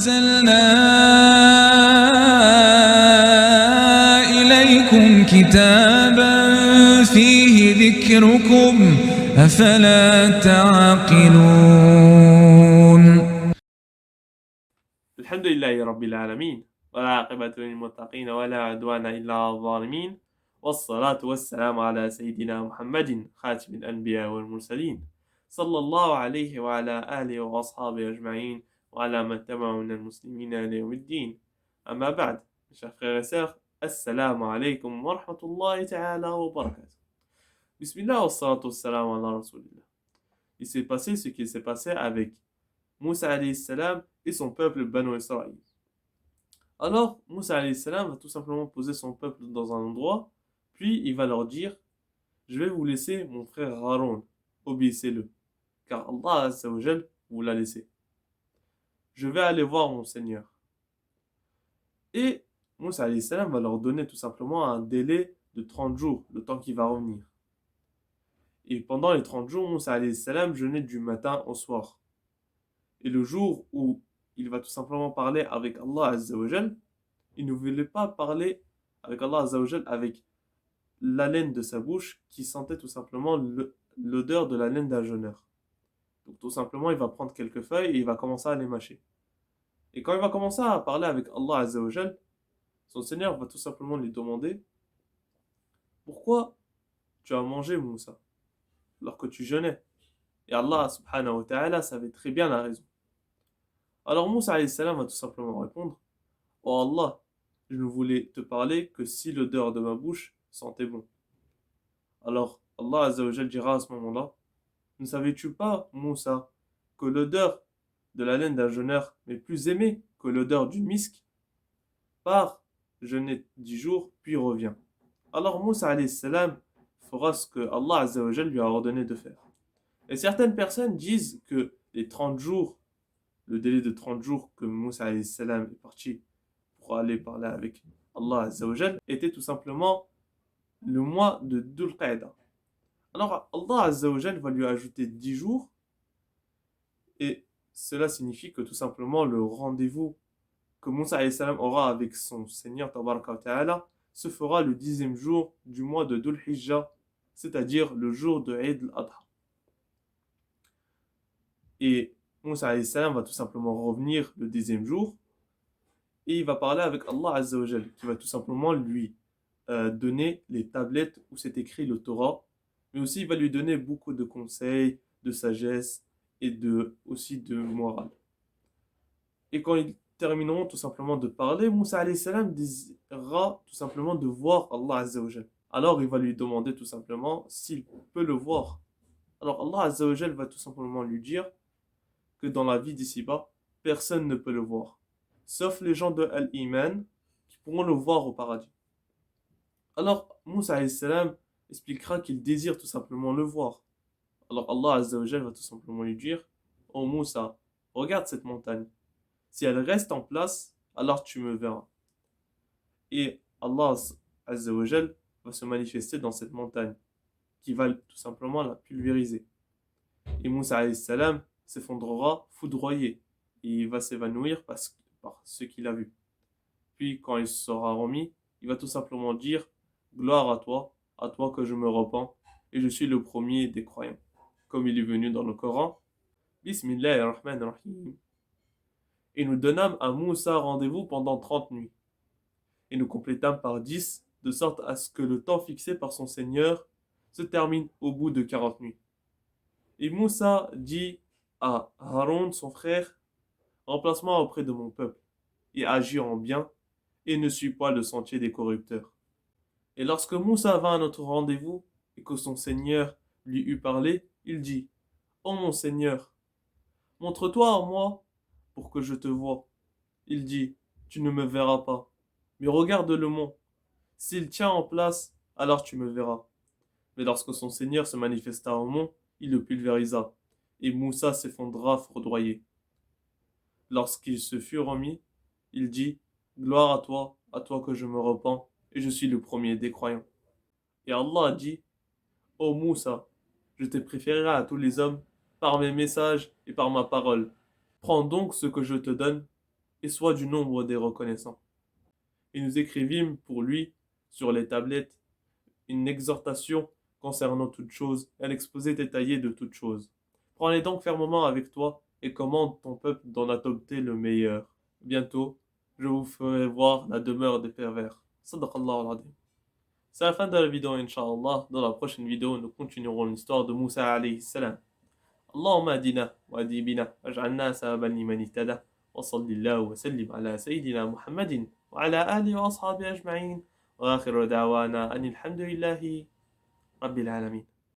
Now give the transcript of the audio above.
أنزلنا إليكم كتابا فيه ذكركم أفلا تعقلون. الحمد لله رب العالمين والعاقبة للمتقين ولا عدوان إلا على الظالمين والصلاة والسلام على سيدنا محمد خاتم الأنبياء والمرسلين صلى الله عليه وعلى آله وأصحابه أجمعين وعلى من تبعه من المسلمين إلى يوم الدين. أما بعد, mes chers frères et sœurs, Assalamu alaikum wa rahmatullahi ta'ala wa barakatuh. Bismillah wa salatu wa salam ala rasulillah. Il s'est passé ce qui s'est passé avec Moussa alayhi salam et son peuple Banu Israël. Alors, Moussa alayhi salam va tout simplement poser son peuple dans un endroit, puis il va leur dire: je vais vous laisser mon frère Haroun, obéissez-le, car Allah Azza wa Jal vous l'a laissé. Je vais aller voir mon Seigneur. Et Moussa alayhi salam va leur donner tout simplement un délai de 30 jours, le temps qu'il va revenir. Et pendant les 30 jours, Moussa alayhi salam jeûnait du matin au soir. Et le jour où il va tout simplement parler avec Allah Azza wa Jal, il ne voulait pas parler avec Allah Azza wa Jal avec l'haleine de sa bouche qui sentait tout simplement l'odeur de la laine d'un jeûneur. Donc tout simplement, il va prendre quelques feuilles et il va commencer à les mâcher. Et quand il va commencer à parler avec Allah Azza wa Jal, son Seigneur va tout simplement lui demander: pourquoi tu as mangé, Moussa, alors que tu jeûnais? Et Allah subhanahu wa ta'ala savait très bien la raison. Alors Moussa alayhi salam va tout simplement répondre: oh Allah, je ne voulais te parler que si l'odeur de ma bouche sentait bon. Alors Allah Azza wa Jal dira à ce moment-là: ne savais-tu pas, Moussa, que l'odeur de la laine d'un jeûneur m'est plus aimée que l'odeur du misk? Pars, jeûner 10 jours, puis reviens. Alors Moussa alayhi salam fera ce que Allah Azza wa Jal lui a ordonné de faire. Et certaines personnes disent que les 30 jours, le délai de 30 jours que Moussa alayhi salam est parti pour aller parler avec Allah Azza wa Jal était tout simplement le mois de Dhul Qa'dah. Alors Allah Azza wa Jal va lui ajouter 10 jours et cela signifie que tout simplement le rendez-vous que Moussa alayhi salam aura avec son Seigneur Tabaraka wa Ta'ala se fera le 10e jour du mois de Dhul Hijjah, c'est-à-dire le jour de Eid al-Adha. Et Moussa alayhi salam va tout simplement revenir le 10e jour et il va parler avec Allah Azza wa Jal, qui va tout simplement lui donner les tablettes où c'est écrit le Torah, mais aussi il va lui donner beaucoup de conseils, de sagesse et aussi de morale. Et quand ils termineront tout simplement de parler, Moussa alayhi salam désirera tout simplement de voir Allah Azza wa Jal. Alors il va lui demander tout simplement s'il peut le voir. Alors Allah Azza wa Jal va tout simplement lui dire que dans la vie d'ici-bas, personne ne peut le voir, sauf les gens de Al-Iman qui pourront le voir au paradis. Alors Moussa alayhi salam expliquera qu'il désire tout simplement le voir. Alors Allah Azza wa Jal va tout simplement lui dire: oh Moussa, regarde cette montagne. Si elle reste en place, alors tu me verras. Et Allah Azza wa Jal va se manifester dans cette montagne, qui va tout simplement la pulvériser. Et Moussa alayhi salam s'effondrera foudroyé, et il va s'évanouir par ce qu'il a vu. Puis quand il sera remis, il va tout simplement dire: gloire à toi que je me repens, et je suis le premier des croyants. Comme il est venu dans le Coran, Bismillahirrahmanirrahim. Et nous donnâmes à Moussa rendez-vous pendant 30 nuits. Et nous complétâmes par 10, de sorte à ce que le temps fixé par son Seigneur se termine au bout de 40 nuits. Et Moussa dit à Haroun, son frère: remplace-moi auprès de mon peuple, et agis en bien, et ne suis pas le sentier des corrupteurs. Et lorsque Moussa vint à notre rendez-vous, et que son Seigneur lui eut parlé, il dit: ô mon Seigneur, montre-toi à moi pour que je te voie. Il dit: tu ne me verras pas, mais regarde le mont. S'il tient en place, alors tu me verras. Mais lorsque son Seigneur se manifesta au mont, il le pulvérisa, et Moussa s'effondra foudroyé. Lorsqu'il se fut remis, il dit: gloire à toi que je me repens, et je suis le premier des croyants. Et Allah dit: ô Moussa, je t'ai préféré à tous les hommes par mes messages et par ma parole. Prends donc ce que je te donne et sois du nombre des reconnaissants. Et nous écrivîmes pour lui, sur les tablettes, une exhortation concernant toutes choses, un exposé détaillé de toutes choses. Prends-les donc fermement avec toi et commande ton peuple d'en adopter le meilleur. Bientôt, je vous ferai voir la demeure des pervers. Sadaqallahu al-Azim. C'est la fin de la vidéo, Inch'Allah. Dans la prochaine vidéo, nous continuerons l'histoire de Moussa alayhi salam. اللهم اهدنا واهد بنا واجعلنا سببا لمن اهتدى وصل الله وسلم على سيدنا محمد وعلى آله وأصحابه أجمعين وآخر دعوانا أن الحمد لله رب العالمين.